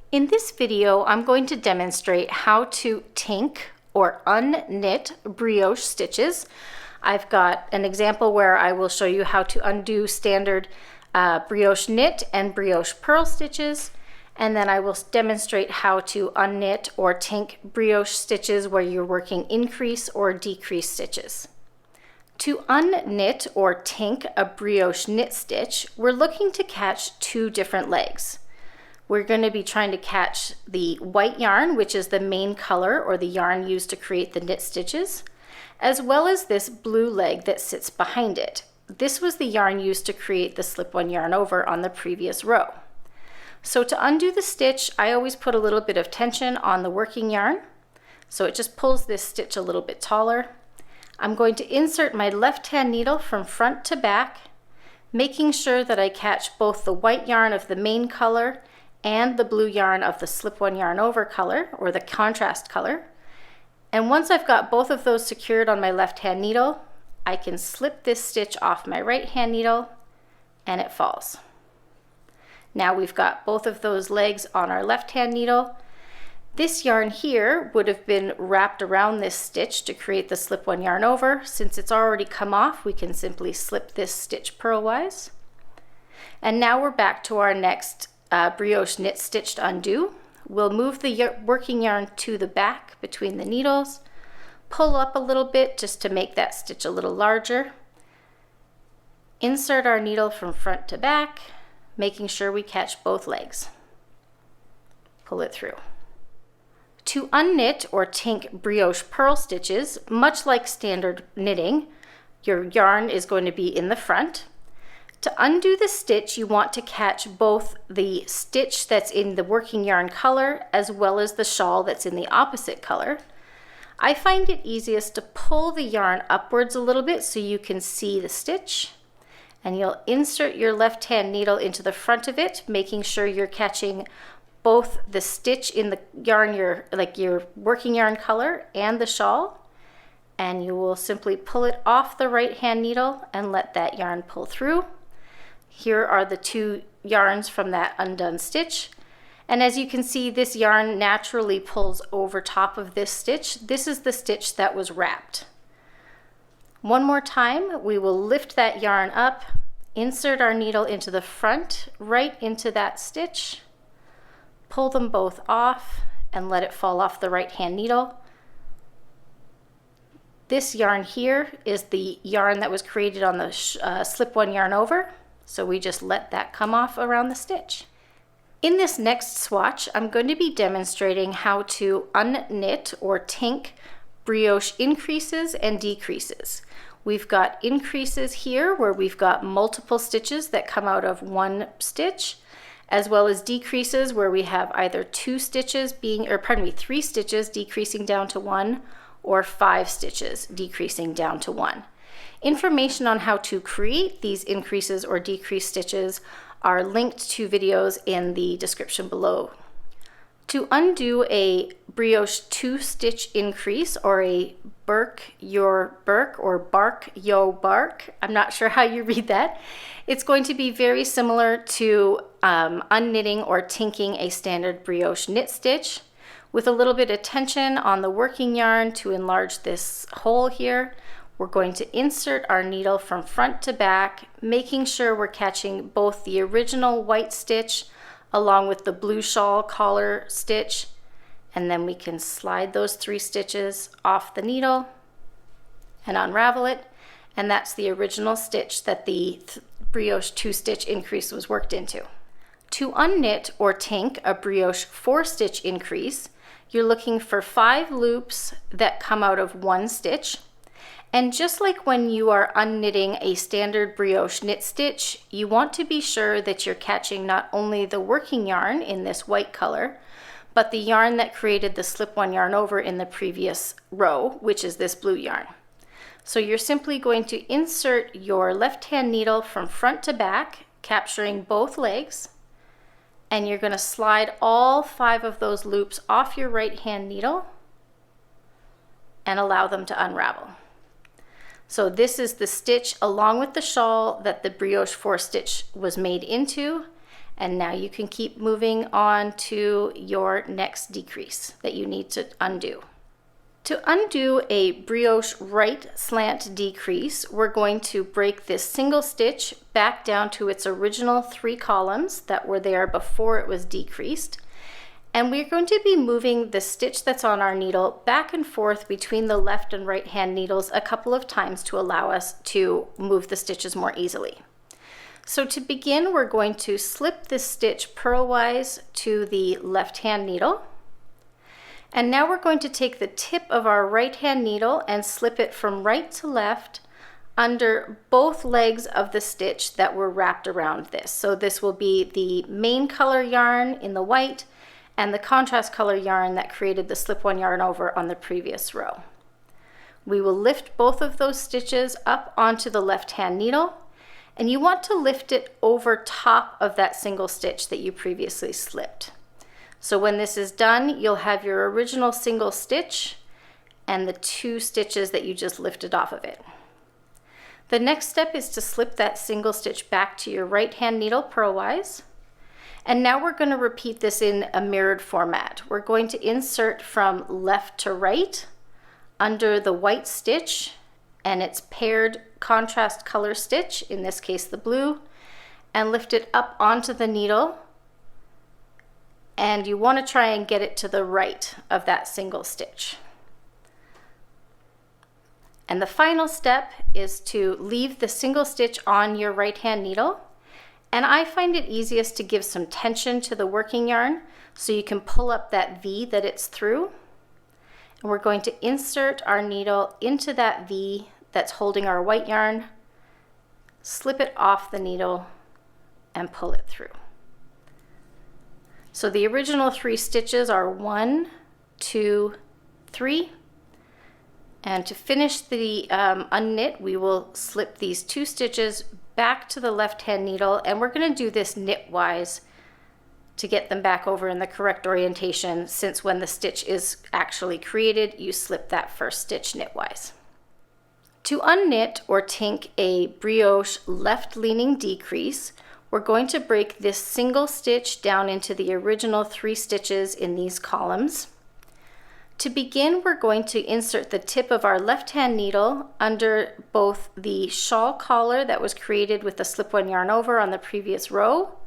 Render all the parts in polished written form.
In this video, I'm going to demonstrate how to TINK or unknit brioche stitches. I've got an example where I will show you how to undo standard brioche knit and brioche purl stitches, and then I will demonstrate how to unknit or TINK brioche stitches where you're working increase or decrease stitches. To unknit or TINK a brioche knit stitch, we're looking to catch two different legs. We're going to be trying to catch the white yarn, which is the main color or the yarn used to create the knit stitches, as well as this blue leg that sits behind it. This was the yarn used to create the slip-one yarn over on the previous row. So to undo the stitch, I always put a little bit of tension on the working yarn, so it just pulls this stitch a little bit taller. I'm going to insert my left-hand needle from front to back, making sure that I catch both the white yarn of the main color and the blue yarn of the slip-one yarn over color, or the contrast color. And once I've got both of those secured on my left-hand needle, I can slip this stitch off my right-hand needle and it falls. Now we've got both of those legs on our left-hand needle. This yarn here would have been wrapped around this stitch to create the slip-one yarn over. Since it's already come off, we can simply slip this stitch purlwise. And now we're back to our next brioche knit stitched undo. We'll move the working yarn to the back between the needles, pull up a little bit just to make that stitch a little larger, insert our needle from front to back, making sure we catch both legs. Pull it through. To unknit or TINK brioche purl stitches, much like standard knitting, your yarn is going to be in the front. To undo the stitch, you want to catch both the stitch that's in the working yarn color as well as the shawl that's in the opposite color. I find it easiest to pull the yarn upwards a little bit so you can see the stitch, and you'll insert your left-hand needle into the front of it, making sure you're catching both the stitch in the yarn, your working yarn color, and the shawl, and you will simply pull it off the right-hand needle and let that yarn pull through. Here are the two yarns from that undone stitch. And as you can see, this yarn naturally pulls over top of this stitch. This is the stitch that was wrapped. One more time, we will lift that yarn up, insert our needle into the front, right into that stitch, pull them both off, and let it fall off the right-hand needle. This yarn here is the yarn that was created on the slip-one yarn over. So we just let that come off around the stitch. In this next swatch, I'm going to be demonstrating how to unknit or TINK brioche increases and decreases. We've got increases here where we've got multiple stitches that come out of one stitch, as well as decreases where we have either three stitches decreasing down to one, or 5 stitches decreasing down to one. Information on how to create these increases or decrease stitches are linked to videos in the description below. To undo a brioche 2-stitch increase or a brkyobrk or brkyobrk, I'm not sure how you read that, it's going to be very similar to unknitting or tinking a standard brioche knit stitch, with a little bit of tension on the working yarn to enlarge this hole here. We're going to insert our needle from front to back, making sure we're catching both the original white stitch along with the blue shawl collar stitch, and then we can slide those 3 stitches off the needle and unravel it, and that's the original stitch that the brioche 2-stitch increase was worked into. To unknit or TINK a brioche 4-stitch increase, you're looking for 5 loops that come out of 1 stitch. And just like when you are unknitting a standard brioche knit stitch, you want to be sure that you're catching not only the working yarn in this white color, but the yarn that created the slip-one yarn over in the previous row, which is this blue yarn. So you're simply going to insert your left-hand needle from front to back, capturing both legs, and you're going to slide all 5 of those loops off your right-hand needle and allow them to unravel. So this is the stitch along with the shawl that the brioche 4-stitch was made into, And now you can keep moving on to your next decrease that you need to undo. To undo a brioche right slant decrease, we're going to break this single stitch back down to its original 3 columns that were there before it was decreased. And we're going to be moving the stitch that's on our needle back and forth between the left and right hand needles a couple of times to allow us to move the stitches more easily. So to begin, we're going to slip this stitch purlwise to the left hand needle. And now we're going to take the tip of our right hand needle and slip it from right to left under both legs of the stitch that were wrapped around this. So this will be the main color yarn in the white and the contrast color yarn that created the slip-one yarn over on the previous row. We will lift both of those stitches up onto the left hand needle, and you want to lift it over top of that single stitch that you previously slipped. So when this is done, you'll have your original single stitch and the 2 stitches that you just lifted off of it. The next step is to slip that single stitch back to your right hand needle purlwise. And now we're going to repeat this in a mirrored format. We're going to insert from left to right under the white stitch and its paired contrast color stitch, in this case the blue, and lift it up onto the needle. And you want to try and get it to the right of that single stitch. And the final step is to leave the single stitch on your right hand needle. And I find it easiest to give some tension to the working yarn so you can pull up that V that it's through. And we're going to insert our needle into that V that's holding our white yarn, slip it off the needle, and pull it through. So the original 3 stitches are 1, 2, 3. And to finish the unknit, we will slip these 2 stitches back to the left hand needle, and we're going to do this knitwise to get them back over in the correct orientation, since when the stitch is actually created, you slip that first stitch knitwise. To unknit or tink a brioche left-leaning decrease, we're going to break this single stitch down into the original 3 stitches in these columns. To begin, we're going to insert the tip of our left-hand needle under both the shawl collar that was created with the slip-one yarn over on the previous row,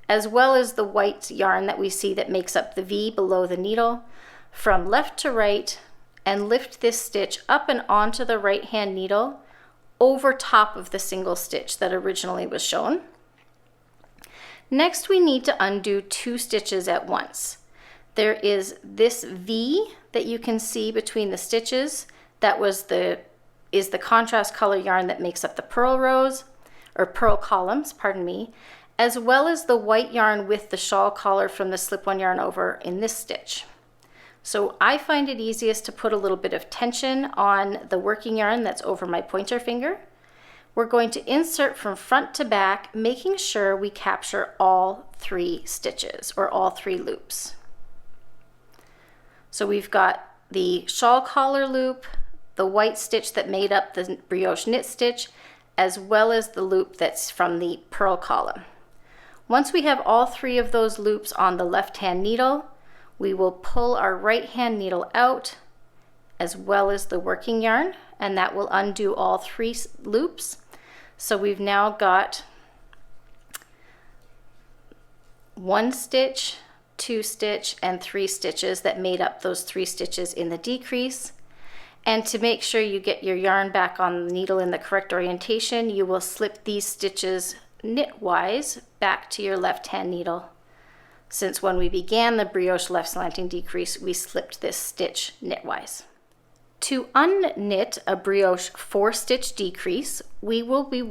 as well as the white yarn that we see that makes up the V below the needle, from left to right, and lift this stitch up and onto the right-hand needle over top of the single stitch that originally was shown. Next, we need to undo 2 stitches at once. There is this V that you can see between the stitches that is the contrast color yarn that makes up the purl rows, or purl columns, pardon me, as well as the white yarn with the shawl collar from the slip-one yarn over in this stitch. So I find it easiest to put a little bit of tension on the working yarn that's over my pointer finger. We're going to insert from front to back, making sure we capture all 3 stitches, or all 3 loops. So we've got the shawl collar loop, the white stitch that made up the brioche knit stitch, as well as the loop that's from the purl column. Once we have all 3 of those loops on the left-hand needle, we will pull our right-hand needle out, as well as the working yarn, and that will undo all 3 loops. So we've now got 1 stitch, 2 stitch, and 3 stitches that made up those 3 stitches in the decrease. And to make sure you get your yarn back on the needle in the correct orientation, you will slip these stitches knitwise back to your left-hand needle. Since when we began the brioche left slanting decrease, we slipped this stitch knitwise. To unknit a brioche 4-stitch decrease, we will be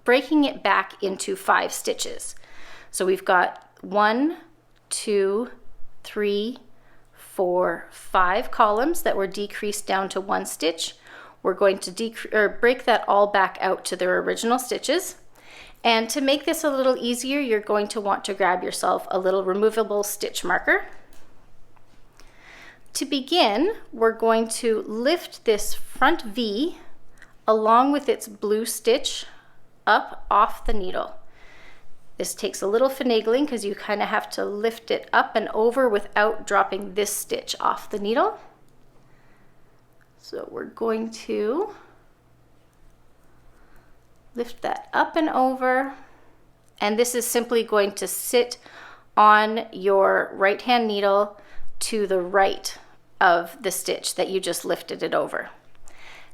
breaking it back into 5 stitches. So we've got 1, 2, 3, 4, 5 columns that were decreased down to 1 stitch. We're going to break that all back out to their original stitches. And to make this a little easier, you're going to want to grab yourself a little removable stitch marker. To begin, we're going to lift this front V along with its blue stitch up off the needle. This takes a little finagling because you kind of have to lift it up and over without dropping this stitch off the needle. So we're going to lift that up and over, and this is simply going to sit on your right hand needle to the right of the stitch that you just lifted it over.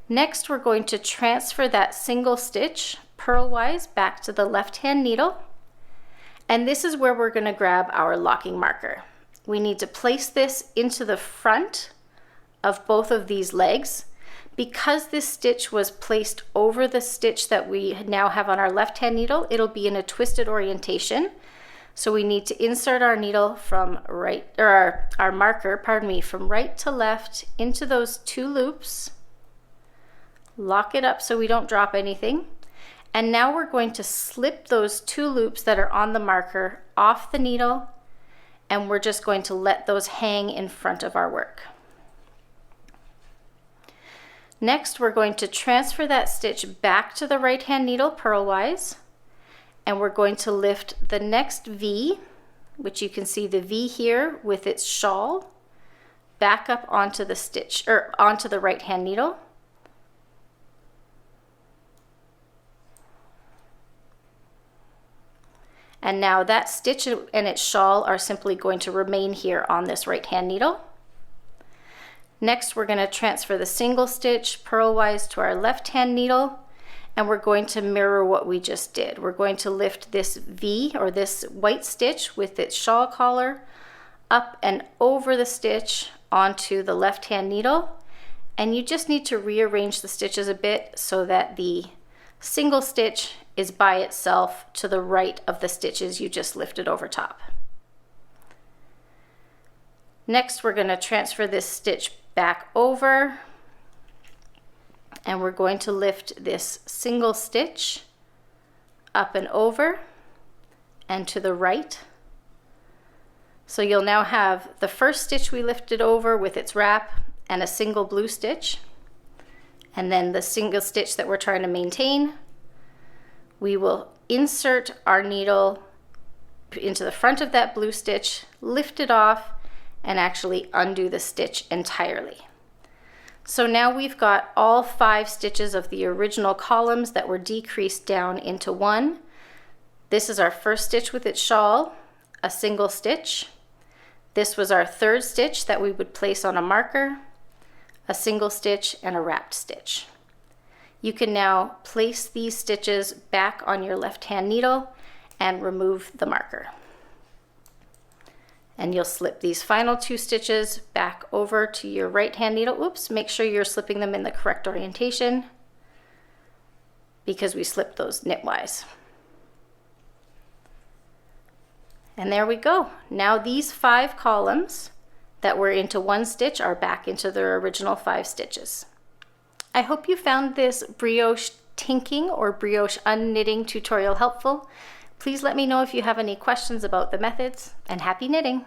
Next, we're going to transfer that single stitch purlwise back to the left hand needle, and this is where we're going to grab our locking marker. We need to place this into the front of both of these legs. Because this stitch was placed over the stitch that we now have on our left hand needle, it'll be in a twisted orientation. So we need to insert our needle from right, or our marker, pardon me, from right to left into those 2 loops. Lock it up so we don't drop anything. And now we're going to slip those 2 loops that are on the marker off the needle, and we're just going to let those hang in front of our work. Next, we're going to transfer that stitch back to the right hand needle purlwise, and we're going to lift the next V, which you can see the V here with its shawl, back up onto the stitch, or onto the right hand needle. And now that stitch and its shawl are simply going to remain here on this right hand needle. Next, we're going to transfer the single stitch purlwise to our left hand needle, and we're going to mirror what we just did. We're going to lift this V, or this white stitch with its shawl collar, up and over the stitch onto the left hand needle, and you just need to rearrange the stitches a bit so that the single stitch is by itself to the right of the stitches you just lifted over top. Next, we're going to transfer this stitch back over, and we're going to lift this single stitch up and over and to the right. So you'll now have the first stitch we lifted over with its wrap and a single blue stitch, and then the single stitch that we're trying to maintain. We will insert our needle into the front of that blue stitch, lift it off, and actually undo the stitch entirely. So now we've got all 5 stitches of the original columns that were decreased down into 1. This is our first stitch with its shawl, a single stitch. This was our third stitch that we would place on a marker, a single stitch, and a wrapped stitch. You can now place these stitches back on your left hand needle and remove the marker. And you'll slip these final 2 stitches back over to your right hand needle. Oops, make sure you're slipping them in the correct orientation because we slipped those knitwise. And there we go. Now these 5 columns that were into 1 stitch are back into their original 5 stitches. I hope you found this brioche tinking or brioche unknitting tutorial helpful. Please let me know if you have any questions about the methods, and happy knitting!